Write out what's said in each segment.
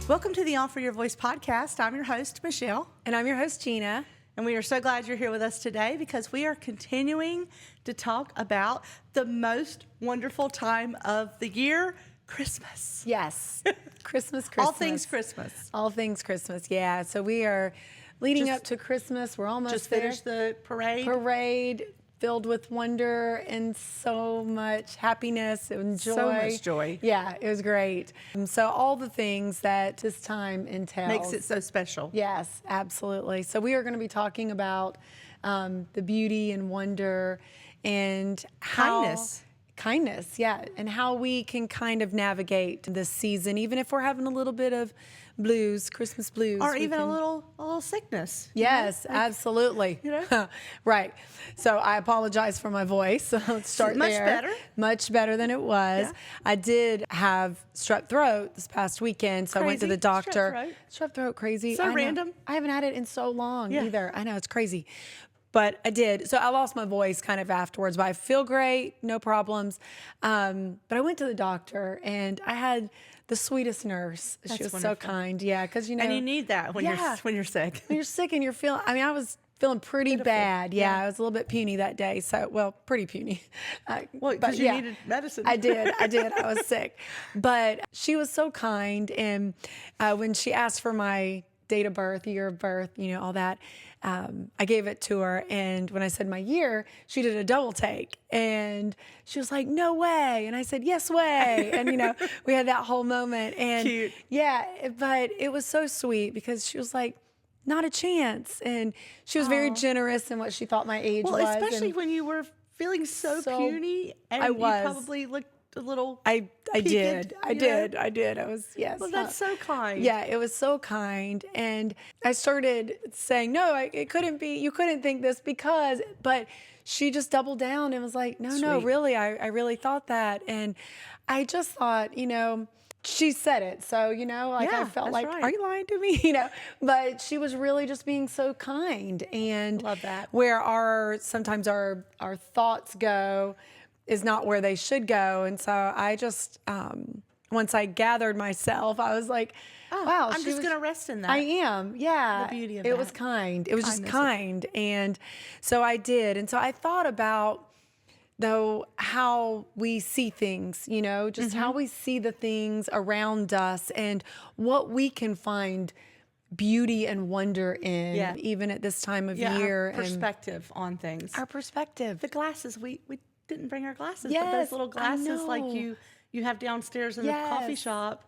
Welcome to the Offer Your Voice podcast. I'm your host, Michelle. And I'm your host, Jeana. And we are so glad you're here with us today because we are continuing to talk about the most wonderful time of the year, Christmas. Yes. Christmas. All things Christmas. All things Christmas, yeah. So we are leading up to Christmas. We're almost Just there. finished the parade. Parade filled with wonder and so much happiness and joy. So much joy. Yeah, it was great. So all the things that this time entails. Makes it so special. Yes, absolutely. So we are going to be talking about the beauty and wonder and how... Kindness, yeah, and how we can kind of navigate this season, even if we're having a little bit of blues, Christmas blues. Or even a little sickness. Yes, absolutely. Right. So I apologize for my voice. Let's start Much there. better. Much better than it was. Yeah. I did have strep throat this past weekend, so I went to the doctor. Strep throat, crazy. So random. I haven't had it in so long either. I know, it's crazy. But I did. So I lost my voice kind of afterwards, but I feel great, no problems. But I went to the doctor and I had the sweetest nurse. That's she was wonderful. so kind. Yeah, because And you need that when you're sick. When you're sick and you're feeling, I mean, I was feeling pretty bad. Yeah, I was a little bit puny that day. So, well, pretty puny. Well, because you needed medicine. I did. I was sick. But she was so kind. And when she asked for my date of birth, year of birth, all that, I gave it to her. And when I said my year, she did a double take. And she was like, no way. And I said, yes way. And, we had that whole moment. And cute. Yeah, but it was so sweet because she was like, not a chance. And she was very generous in what she thought my age was. Well, especially when you were feeling so puny and you probably looked a little I did. I was, yes. Well, that's so kind. Yeah, it was so kind. And I started saying, no, it couldn't be, you couldn't think this but she just doubled down and was like, no, really, I really thought that. And I just thought, she said it. So, I felt like, are you lying to me? But she was really just being so kind. And love that. Where sometimes our thoughts go is not where they should go. And so I just, once I gathered myself, I was like, wow. I'm just going to rest in that. I am, yeah. The beauty of it that. was kind. It was just kind. And so I did. And so I thought about, though, how we see things, just how we see the things around us and what we can find beauty and wonder in, even at this time of year. Our perspective on things. Our perspective. The glasses, we didn't bring our glasses, yes, but those little glasses like you have downstairs in the coffee shop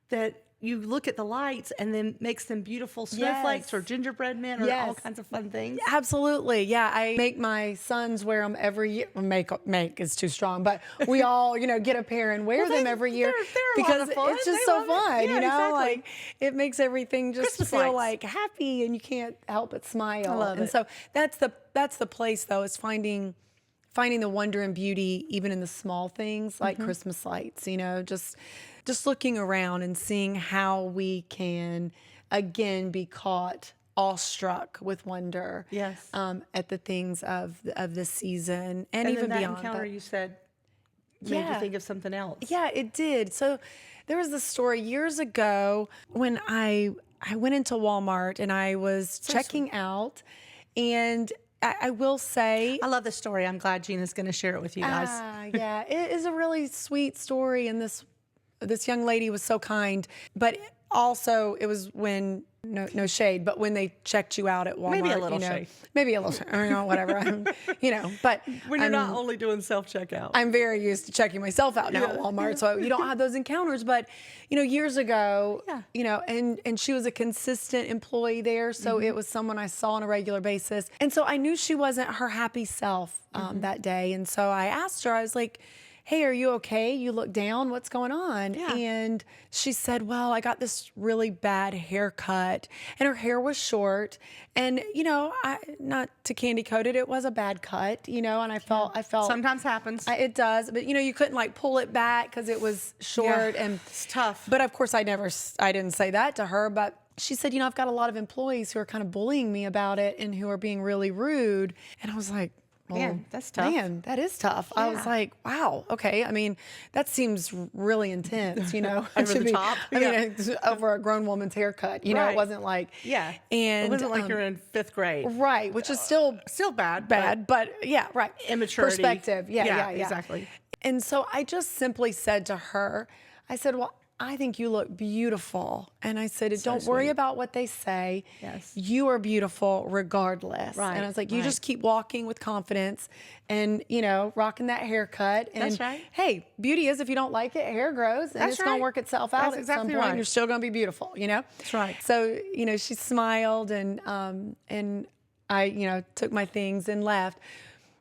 that you look at the lights and then makes them beautiful snowflakes or gingerbread men or all kinds of fun things. Absolutely. Yeah. I make my sons wear them every year. Make is too strong, but we all, get a pair and wear them every year they're because fun. it's just so fun, exactly. like it makes everything just Christmas feel lights. like happy and you can't help but smile. I love it. So that's the place though, is finding the wonder and beauty even in the small things like Christmas lights, just looking around and seeing how we can again be caught awestruck with wonder at the things of this season and even that beyond. Encounter you said made you think of something else. Yeah, it did. So there was this story years ago when I went into Walmart and I was checking out, and I will say, I love this story. I'm glad Jeana's going to share it with you guys. Yeah, it is a really sweet story, and this young lady was so kind, but also it was when no shade, but when they checked you out at Walmart, maybe a little shade, whatever, but when you're not only doing self-checkout, I'm very used to checking myself out now at Walmart, so you don't have those encounters. But years ago, and she was a consistent employee there, so it was someone I saw on a regular basis, and so I knew she wasn't her happy self that day, and so I asked her, I was like, hey, are you okay? You look down. What's going on? Yeah. And she said, well, I got this really bad haircut, and her hair was short. And, not to candy coat it, it was a bad cut, and I felt sometimes happens. It does, but you couldn't pull it back because it was short and it's tough. But of course I didn't say that to her, but she said, I've got a lot of employees who are kind of bullying me about it and who are being really rude. And I was like, Man, that's tough. Man, that is tough. I was Yeah. like, wow, okay. I mean, that seems really intense, you know. Over the top. I Yeah. mean, it's over a grown woman's haircut, you know. It Right. wasn't like, Yeah. and It wasn't like you're in 5th grade. right, which is still Still bad. bad, but yeah, right. Immaturity. Perspective. Yeah. Exactly. And so I just simply said to her, I said, well, I think you look beautiful. And I said, don't worry sweet. about what they say. Yes. You are beautiful regardless. Right, And I was like, you right. just keep walking with confidence and, you know, rocking that haircut. And That's right. hey, beauty is if you don't like it, hair grows and That's it's going right. to work itself out That's at exactly some point. right. You're still going to be beautiful, you know? That's right. So, you know, she smiled and I, you know, took my things and left.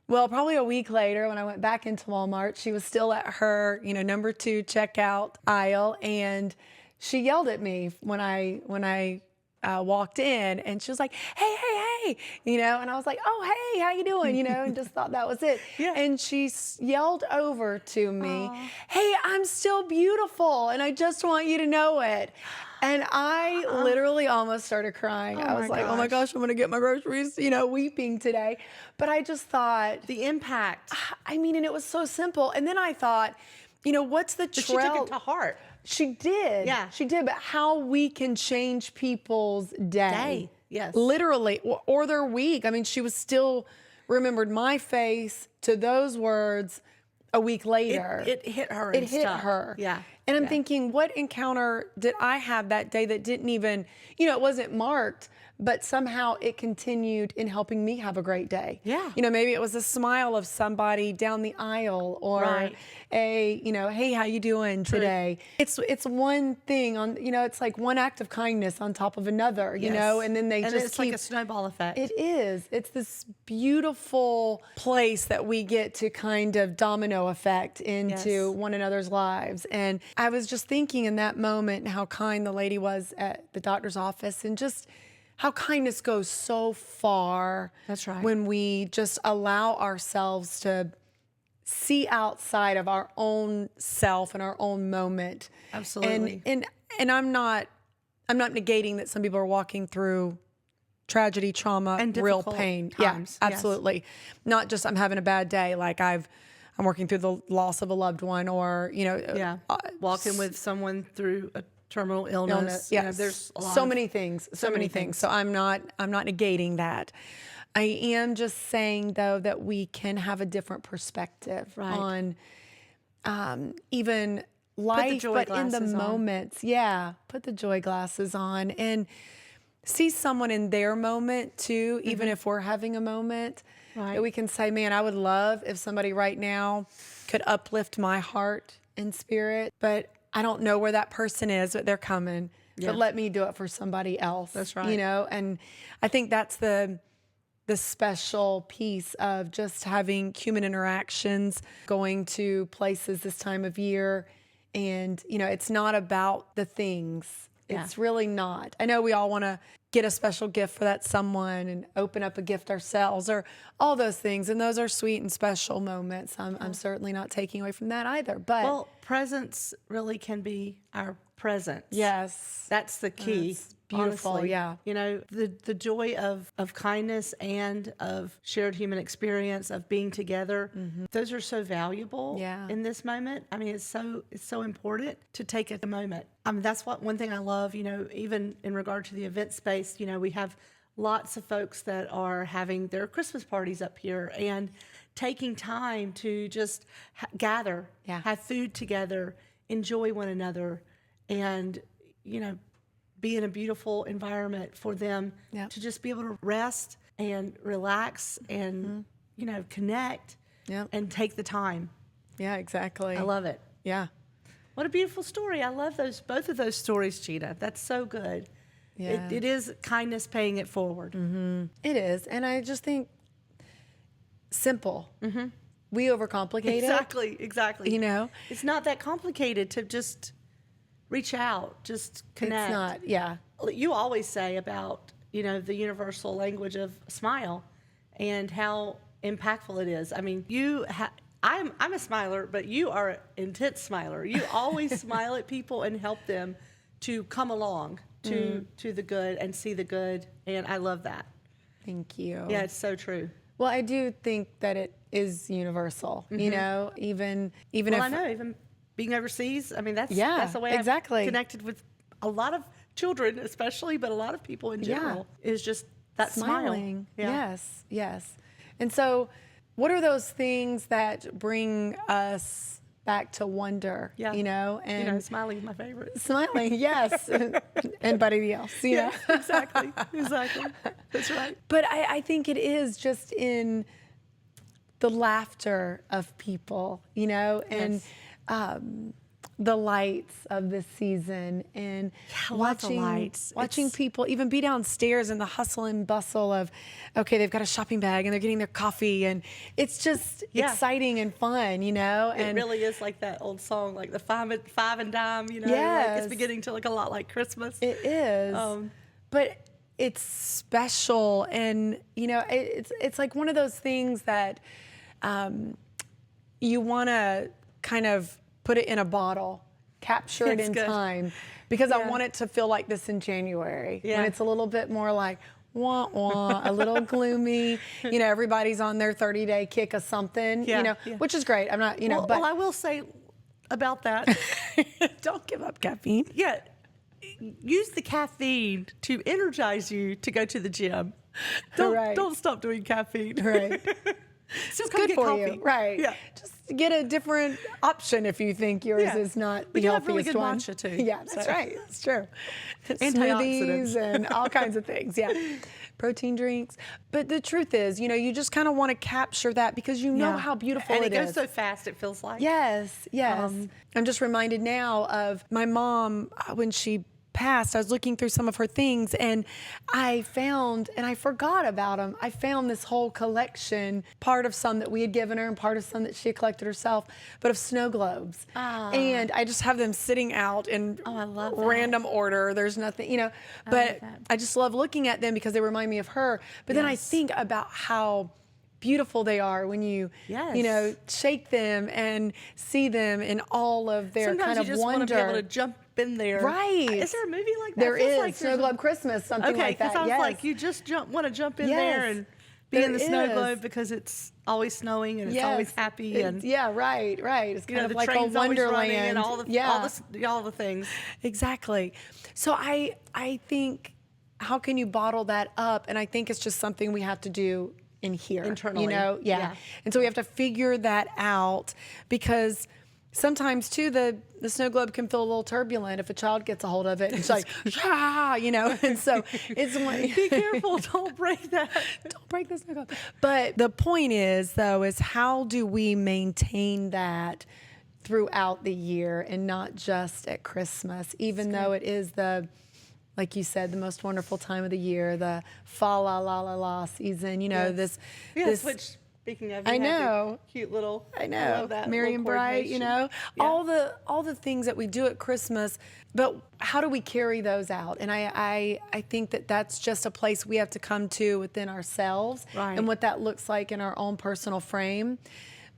Well, probably a week later, when I went back into Walmart, she was still at her, you know, number 2 checkout aisle, and she yelled at me when I walked in, and she was like, "Hey, you know," and I was like, "Oh, hey, how you doing?" You know, and just thought that was it. Yeah. And she yelled over to me, "Hey, I'm still beautiful, and I just want you to know it." And I literally almost started crying. I was my like, "Oh my gosh, I'm gonna get my groceries," you know, weeping today. But I just thought, The impact. I mean, and it was so simple. And then I thought, you know, what's the But she took trail? it to heart. She did. Yeah. She did. But how we can change people's day. Yes. Literally, or their week. I mean, she was still remembered my face to those words a week later. It hit her. It and hit stuck. her. Yeah. And I'm Yeah. thinking, what encounter did I have that day that didn't even, you know, it wasn't marked, but somehow it continued in helping me have a great day. Yeah. You know, maybe it was a smile of somebody down the aisle or Right. a, you know, hey, how you doing today? It's one thing on, you know, it's like one act of kindness on top of another, you Yes. know, and then and just it's keep. like a snowball effect. It is. It's this beautiful place that we get to kind of domino effect into Yes. one another's lives. And I was just thinking in that moment how kind the lady was at the doctor's office and just how kindness goes so far. That's right. When we just allow ourselves to see outside of our own self and our own moment. Absolutely. And I'm not negating that some people are walking through tragedy, trauma, And real difficult pain. times, Yeah, yes. absolutely. Not just I'm having a bad day, like I'm working through the loss of a loved one, or you know, Yeah. Walking with someone through a terminal illness. illness. You Yeah, know, there's a lot so of- many things. So many many things. things. So I'm not negating that. I am just saying though that we can have a different perspective Right. on even life, joy but in the glasses on. moments. Yeah, put the joy glasses on and see someone in their moment too, even if we're having a moment. Right. That we can say, man, I would love if somebody right now could uplift my heart and spirit, but I don't know where that person is, but they're coming. Yeah. But let me do it for somebody else. That's right. You know, and I think that's the special piece of just having human interactions, going to places this time of year. And, you know, it's not about the things. Yeah. It's really not. I know we all want to get a special gift for that someone and open up a gift ourselves or all those things. And those are sweet and special moments. I'm certainly not taking away from that either. But Well, presence really can be our presence. yes, That's the key. That's beautiful, honestly. yeah. You know, the joy of kindness and of shared human experience of being together. Those are so valuable Yeah. in this moment. I mean, it's so important to take a moment. I mean, that's one thing I love, you know, even in regard to the event space, you know, we have lots of folks that are having their Christmas parties up here and taking time to just gather, Yeah. have food together, enjoy one another, and, you know, be in a beautiful environment for them Yeah. to just be able to rest and relax and, you know, connect Yeah. and take the time. Yeah, exactly. I love it. Yeah. What a beautiful story. I love both of those stories, Jeana. That's so good. Yeah. It is kindness paying it forward. It is. And I just think simple. We overcomplicate Exactly. You know? It's not that complicated to just reach out, just connect. It's not. Yeah. You always say about, you know, the universal language of smile and how impactful it is. I mean, I'm a smiler, but you are an intense smiler. You always smile at people and help them to come along to the good and see the good. And I love that. Thank you. Yeah, it's so true. Well, I do think that it is universal, you know, even Well, if I know, even being overseas, I mean, Yeah, that's the way exactly. I've connected with a lot of children, especially, but a lot of people in general, is just that smiling. smile. Yeah. Yes, yes. And so, what are those things that bring us back to wonder? Yeah. You know, and You know, smiling is my favorite. smiling, yes, and buddy else, you know. Exactly. Exactly. That's right. But I think it is just in the laughter of people, you know, and Yes. the lights of the season, and lots of lights. watching It's- people even be downstairs in the hustle and bustle of, okay, they've got a shopping bag and they're getting their coffee, and it's just Yeah. exciting and fun, you know. It And really is like that old song, like the five and dime, you know, like Yes. it's beginning to look a lot like Christmas. it is, but it's special, and you know, it's like one of those things that you want to kind of put it in a bottle, capture it It's in good. time, because I Yeah. want it to feel like this in January, Yeah. when it's a little bit more like wah wah, a little gloomy. You know, everybody's on their 30-day kick of something. Yeah, You know, yeah. which is great. I'm not, you know, Well, but well, I will say about that, don't give up caffeine. yeah, use the caffeine to energize you to go to the gym. Right. Don't stop doing caffeine. Right. Still It's come good get for coffee. you, right? Yeah. Just get a different option if you think yours Yeah. is not We the do have really healthiest good one. matcha, too, Yeah, that's so. right. That's true. Antioxidants. Smoothies and all kinds of things. Yeah, protein drinks. But the truth is, you know, you just kind of want to capture that because you know Yeah. how beautiful and it it goes is. so fast. It feels like. Yes, yes. I'm just reminded now of my mom when she passed. I was looking through some of her things, and I found, and I forgot about them. I found this whole collection, part of some that we had given her and part of some that she had collected herself, but of snow globes. And I just have them sitting out in I love that. random order. There's nothing, you know, but that. I just love looking at them because they remind me of her. But then I Yes. think about how beautiful they are when you Yes. you know, shake them and see them in all of their Sometimes kind you of just wonder. want to be able to jump in there. Right. Is there a movie like that? There It feels is like Snow there's Globe Christmas, something Okay, like that. because I was yes. like, you just want to jump in Yes. there and be There in the snow is. globe because it's always snowing and it's Yes. always happy and yeah, right. It's you kind know of the like a train's always wonderland. running and all the yeah, all the things. exactly. So I think, how can you bottle that up? And I think it's just something we have to do in here, Internally. You know, yeah. Yeah. And so we have to figure that out, because sometimes too the snow globe can feel a little turbulent if a child gets a hold of it. It's like, yeah, you know. And so it's one. Be careful, don't break that. Don't break the snow globe. But the point is, though, is how do we maintain that throughout the year and not just at Christmas, even though it is the, like you said, the most wonderful time of the year, the fa la la la la season, you know, Yes. this Which speaking of, I you have your know. cute little. I know, love that Merry little and Bright, you know, coordination. Yeah. all the things that we do at Christmas, but how do we carry those out? And I think that that's just a place we have to come to within ourselves, Right. and what that looks like in our own personal frame.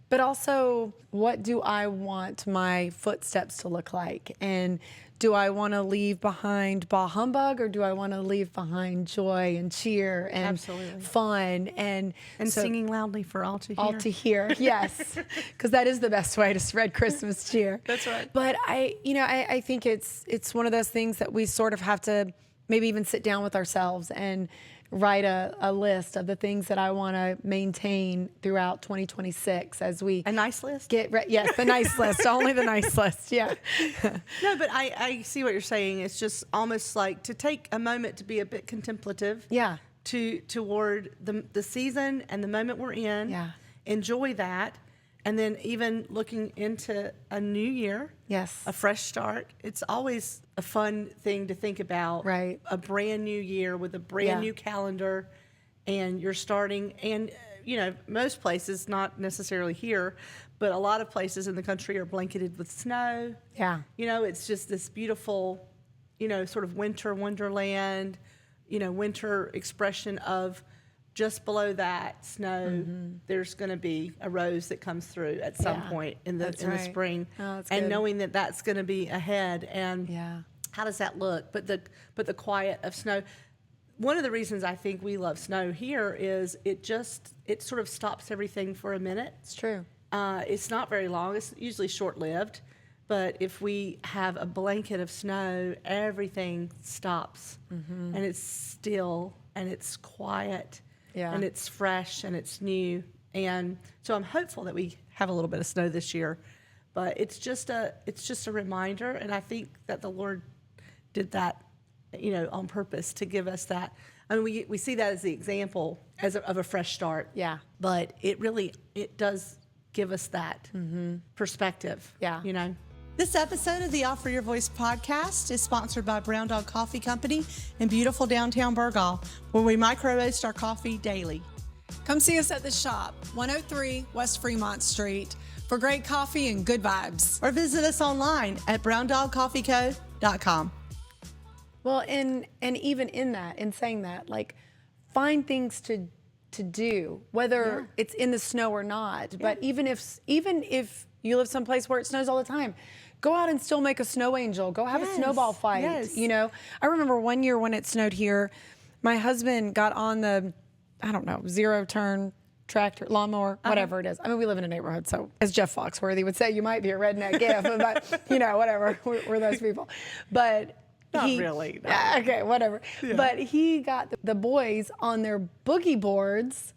But also, what do I want my footsteps to look like? And do I want to leave behind bah humbug, or do I want to leave behind joy and cheer and Absolutely. fun and so- singing loudly for all to hear. all to hear, yes, because that is the best way to spread Christmas cheer. That's right. But I think it's one of those things that we sort of have to maybe even sit down with ourselves and write a list of the things that I want to maintain throughout 2026 as we A nice list. get ready. Yes, the nice list, only the nice list. Yeah. No, but I see what you're saying. It's just almost like to take a moment to be a bit contemplative. Yeah. Toward the season and the moment we're in. Yeah. Enjoy that, and then even looking into a new year. Yes. A fresh start. It's always a fun thing to think about. Right. A brand new year with a brand Yeah. new calendar, and you're starting. And you know, most places, not necessarily here, but a lot of places in the country are blanketed with snow. Yeah. You know, it's just this beautiful, you know, sort of winter wonderland, you know, winter expression of just below that snow, there's going to be a rose that comes through at some Yeah, point in the that's in the right. spring. Oh, that's and good. knowing that that's going to be ahead, and Yeah. how does that look? But the quiet of snow. one of the reasons I think we love snow here is it sort of stops everything for a minute. It's true. It's not very long. It's usually short-lived. But if we have a blanket of snow, everything stops. And it's still, and it's quiet, and it's fresh, and it's new. And so I'm hopeful that we have a little bit of snow this year. But it's just a reminder, and I think that the Lord did that, on purpose to give us that. I mean, we see that as the example of a fresh start. Yeah. But it does give us that perspective. Yeah. This episode of the Offer Your Voice podcast is sponsored by Brown Dog Coffee Company in beautiful downtown Burgaw, where we micro-roast our coffee daily. Come see us at the shop, 103 West Fremont Street, for great coffee and good vibes. Or visit us online at browndogcoffeeco.com. Well, and even in saying that, like, find things to do, whether it's in the snow or not. But even if you live someplace where it snows all the time, go out and still make a snow angel. Go have a snowball fight. Yes. I remember one year when it snowed here, my husband got on the, I don't know, zero-turn tractor, lawnmower, whatever it is. I mean, we live in a neighborhood, so as Jeff Foxworthy would say, you might be a redneck if, but whatever, we're those people. But Not really. No. Okay, whatever. Yeah. But he got the boys on their boogie boards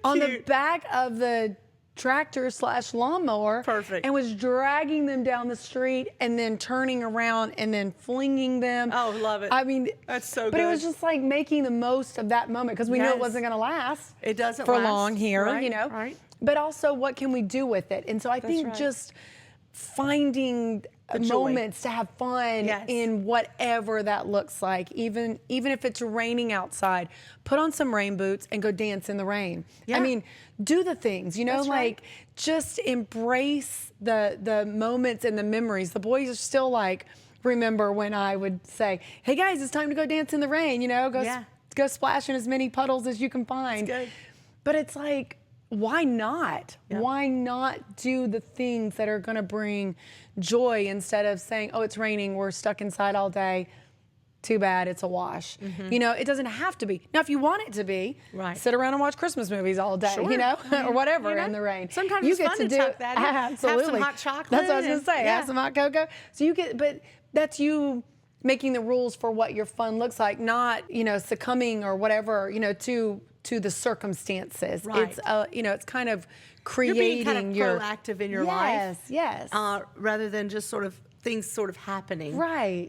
on the back of the tractor/lawnmower. Perfect. And was dragging them down the street and then turning around and then flinging them. Oh, love it. I mean, that's so good. But it was just like making the most of that moment because we knew it wasn't going to last. It doesn't for last. long here, Right. But also, what can we do with it? And so I think just finding moments to have fun in whatever that looks like, even if it's raining outside, put on some rain boots and go dance in the rain. I mean, do the things, just embrace the moments and the memories. The boys are still like, remember when I would say, hey guys, it's time to go dance in the rain, go splash in as many puddles as you can find. That's good. But it's like, why not? Yeah. Why not do the things that are going to bring joy instead of saying, oh, it's raining, we're stuck inside all day. Too bad, it's a wash. It doesn't have to be. Now, if you want it to be, sit around and watch Christmas movies all day, or whatever in the rain. Sometimes you it's fun to tuck that in. Absolutely. Have some hot chocolate. That's what I was going to say. Have some hot cocoa. So but that's you making the rules for what your fun looks like, not, succumbing or whatever, to the circumstances. Right. It's kind of creating You're being kind of proactive in your life. Yes. Rather than just sort of things sort of happening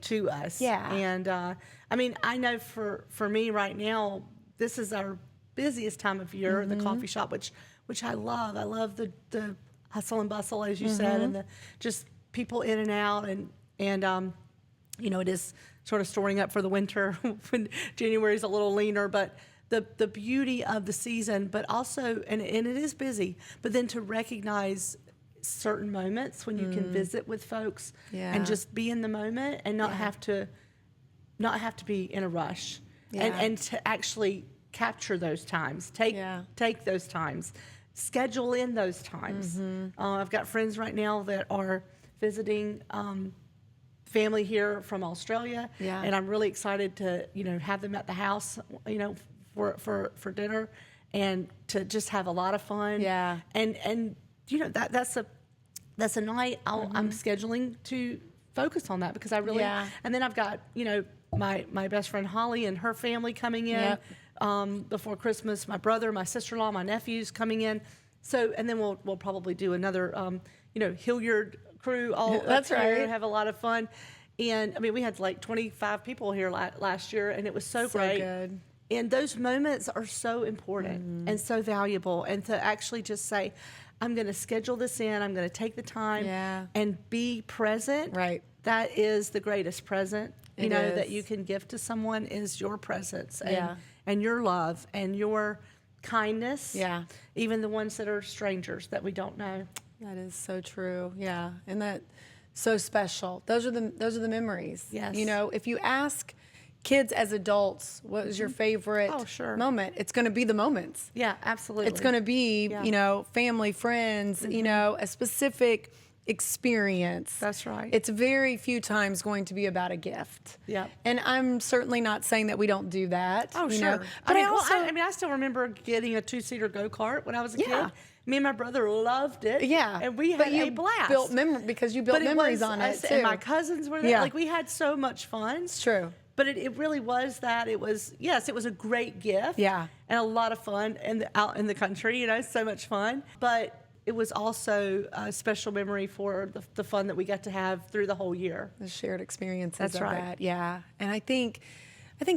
to us. Yeah. And I mean, I know for me right now, this is our busiest time of year, the coffee shop, which I love. I love the hustle and bustle, as you said, and the just people in and out, and it is sort of storing up for the winter when January is a little leaner, but the beauty of the season, but also, and it is busy, but then to recognize certain moments when you can visit with folks and just be in the moment and not have to be in a rush and to actually capture those times, take those times, schedule in those times. I've got friends right now that are visiting family here from Australia, and I'm really excited to have them at the house, for dinner, and to just have a lot of fun. Yeah. And that's a night I'm scheduling to focus on that because I really and then I've got my best friend Holly and her family coming in before Christmas. My brother, my sister-in-law, my nephews coming in. So and then we'll probably do another Hilliard crew all That's up here right. and have a lot of fun. And I mean, we had like 25 people here last year, and it was so great. Good. And those moments are so important and so valuable. And to actually just say, I'm going to schedule this in, I'm going to take the time and be present. Right. That is the greatest present, It that is. you can give to someone is your presence and your love and your kindness. Yeah. Even the ones that are strangers that we don't know. That is so true. Yeah. And that so special. Those are the memories. Yes. If you ask kids as adults, what was your favorite moment? It's going to be the moments. Yeah, absolutely. It's going to be, family, friends, a specific experience. That's right. It's very few times going to be about a gift. Yep. And I'm certainly not saying that we don't do that. Oh, you sure. know? But I also, I still remember getting a 2-seater go-kart when I was a Yeah. kid. Me and my brother loved it. yeah. And we But had you a blast. built because you built But memories was on us, it too. and my cousins were there. Yeah. Like, we had so much fun. It's true. But it really was that. It was, yes, it was a great gift. Yeah. And a lot of fun out in the country, so much fun. But it was also a special memory for the fun that we got to have through the whole year. The shared experiences That's of right. that. Yeah. And I think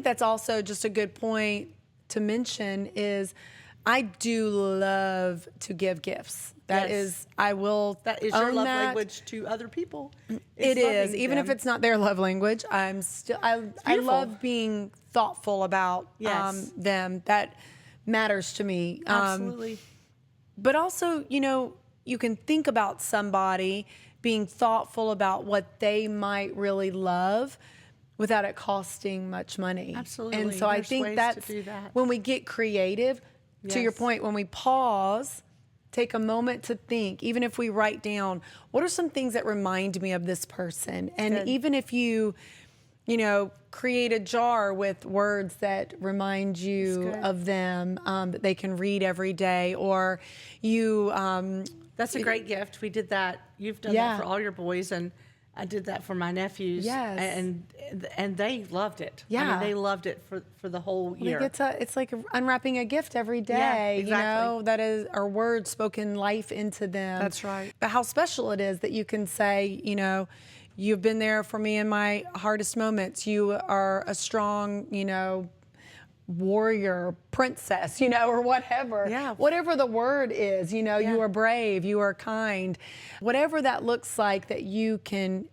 that's also just a good point to mention is I do love to give gifts. That Yes. is, I will That is your own love that. language to other people. It is, loving even if them. it's not their love language. I beautiful. love being thoughtful about Yes. them. That matters to me. Absolutely. But also, you can think about somebody being thoughtful about what they might really love without it costing much money. Absolutely. And so I There's think ways to that's do that. when we get creative, to your Yes. point, when we pause, take a moment to think, even if we write down, what are some things that remind me of this person? And Good. even if you create a jar with words that remind you good. of them, that they can read every day, or you, That's a great gift. We did that. You've done Yeah. that for all your boys, and I did that for my nephews. Yes. And they loved it. I Yeah. mean, they loved it for the whole year. it's like unwrapping a gift every day, exactly. that is our words spoken life into them. That's right. But how special it is that you can say, you've been there for me in my hardest moments. You are a strong, warrior, princess, or whatever. Yeah. Whatever the word is, you are brave, you are kind. Whatever that looks like that you can,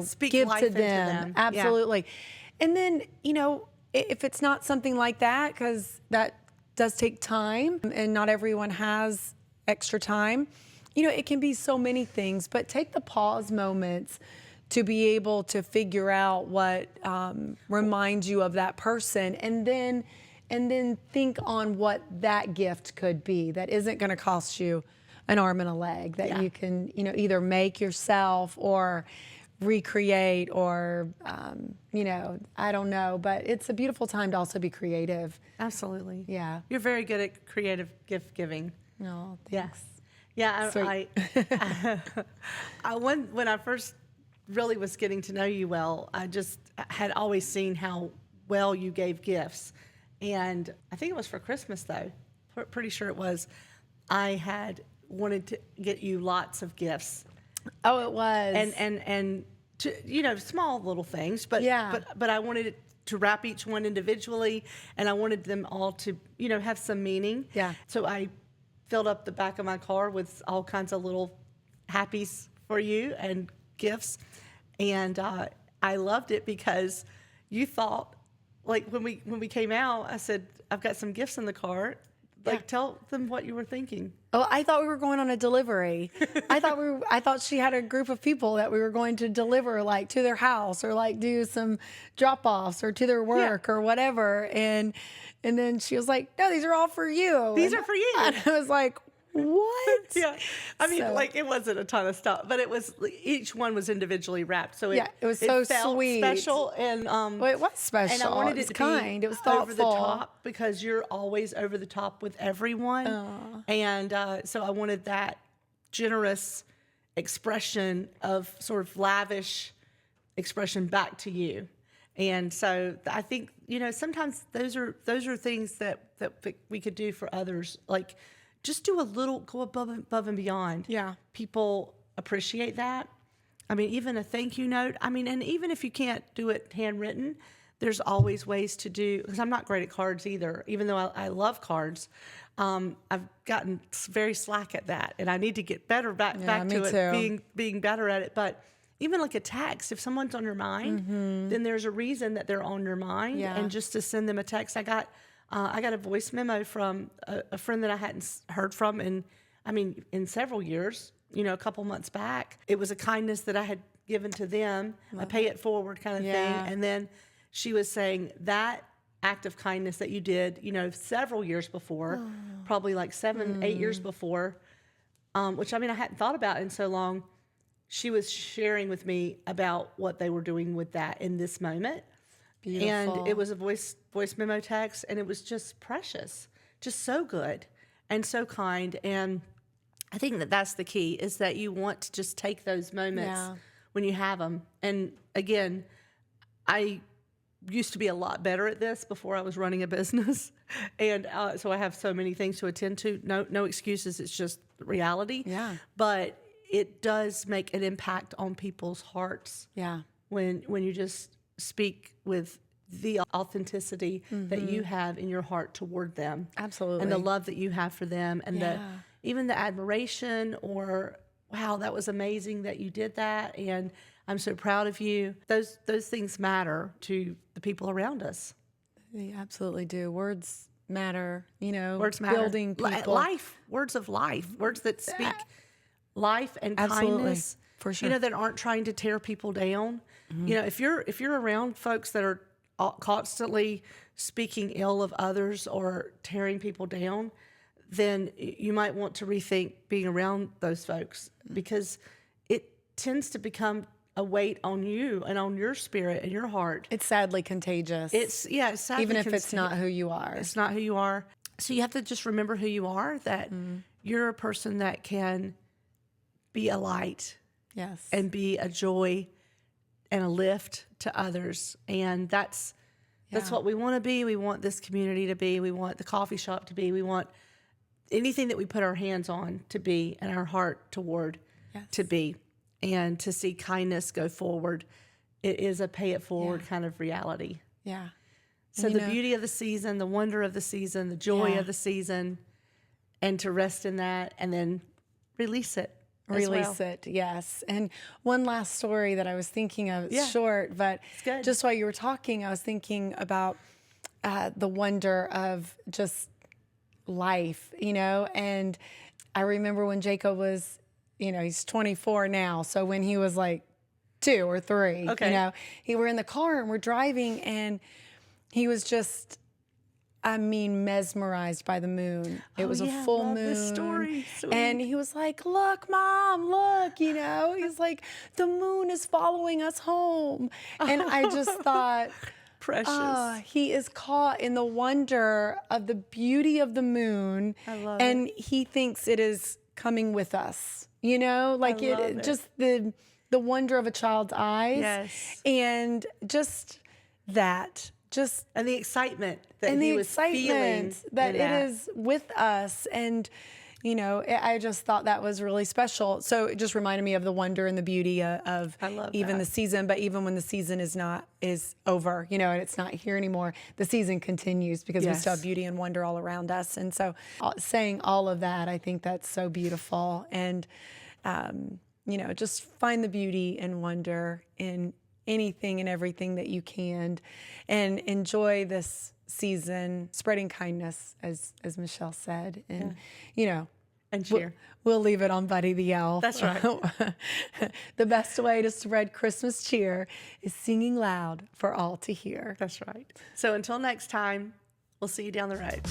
Speak give life to into them. them. Yeah. Absolutely. And then, if it's not something like that, because that does take time and not everyone has extra time, it can be so many things, but take the pause moments to be able to figure out what reminds you of that person, and then think on what that gift could be that isn't going to cost you an arm and a leg, that you can either make yourself or recreate, or I don't know, but it's a beautiful time to also be creative. Absolutely. Yeah. You're very good at creative gift giving. No, Yes. Yeah. Sweet. When I first really was getting to know you well, I just had always seen how well you gave gifts. And I think it was for Christmas, though. Pretty sure it was. I had wanted to get you lots of gifts. Oh, it was. And to, small little things, but Yeah. but I wanted it to wrap each one individually, and I wanted them all to, have some meaning. Yeah. So I filled up the back of my car with all kinds of little happies for you and gifts, and I loved it because you thought, like, when we came out, I said, I've got some gifts in the car. Like, tell them what you were thinking. Oh, I thought we were going on a delivery. I thought she had a group of people that we were going to deliver, like, to their house, or like do some drop-offs, or to their work, or whatever. And then she was like, "No, these are all for you. These are for you." And I was like, "What?" Yeah, I mean, So- like, it wasn't a ton of stuff, but it was, each one was individually wrapped, so it was so felt sweet. special, and Well, it was special. and I wanted it it was to kind. be It was thoughtful. over the top, because you're always over the top with everyone, and so I wanted that generous expression of sort of lavish expression back to you. And so I think, sometimes those are things that we could do for others. Like, just do a little, go above and beyond. Yeah. People appreciate that. I mean, even a thank you note. I mean, and even if you can't do it handwritten, there's always ways to do, because I'm not great at cards either, even though I love cards. I've gotten very slack at that, and I need to get better back me to it, too. being better at it. But even like a text, if someone's on your mind, then there's a reason that they're on your mind, Yeah. and just to send them a text. I got a voice memo from a friend that I hadn't heard from in several years, a couple months back. It was a kindness that I had given to them, a pay it forward kind of Yeah. thing. And then she was saying that act of kindness that you did, several years before, probably like 7, 8 years before, which I hadn't thought about in so long. she was sharing with me about what they were doing with that in this moment. Beautiful. And it was a voice memo text, and it was just precious, just so good and so kind. And I think that that's the key, is that you want to just take those moments when you have them. And again, I used to be a lot better at this before I was running a business. And so I have so many things to attend to. No excuses. It's just reality. Yeah. But it does make an impact on people's hearts. Yeah. When you just speak with the authenticity that you have in your heart toward them. Absolutely. And the love that you have for them, and even the admiration, or wow, that was amazing that you did that, and I'm so proud of you. Those things matter to the people around us. They absolutely do. Words matter, Words matter. Building people. Life, words of life, words that speak life and Absolutely. kindness. For sure. That aren't trying to tear people down. If you're around folks that are constantly speaking ill of others or tearing people down, then you might want to rethink being around those folks, because it tends to become a weight on you and on your spirit and your heart. It's sadly contagious. It's sadly even if it's not who you are. It's not who you are. So you have to just remember who you are, that you're a person that can be a light. Yes. And be a joy and a lift to others. And that's what we want to be. We want this community to be. We want the coffee shop to be. We want anything that we put our hands on to be, and our heart toward to be, and to see kindness go forward. It is a pay it forward kind of reality. Yeah. So And the beauty of the season, the wonder of the season, the joy of the season, and to rest in that, and then release it. Release it, yes. And one last story that I was thinking of, it's short, but good. just while you were talking, I was thinking about the wonder of just life, and I remember when Jacob was, he's 24 now, so when he was like 2 or 3, we were in the car and we're driving, and he was just, mesmerized by the moon. It was a full moon. This story. And he was like, "Look, Mom, look," He's like, "The moon is following us home." And I just thought, precious. He is caught in the wonder of the beauty of the moon. I love and he thinks it is coming with us, like it. Just the wonder of a child's eyes. Yes. And just that. And the excitement that and he the was excitement feeling that in it is with us. And, I just thought that was really special. So it just reminded me of the wonder and the beauty of even the season. But even when the season is over, and it's not here anymore, the season continues, because we still have beauty and wonder all around us. And so saying all of that, I think that's so beautiful. And, just find the beauty and wonder in anything and everything that you can, and enjoy this season, spreading kindness, as Michelle said. And, and cheer. We'll leave it on Buddy the Elf. That's right. The best way to spread Christmas cheer is singing loud for all to hear. That's right. So until next time, we'll see you down the road.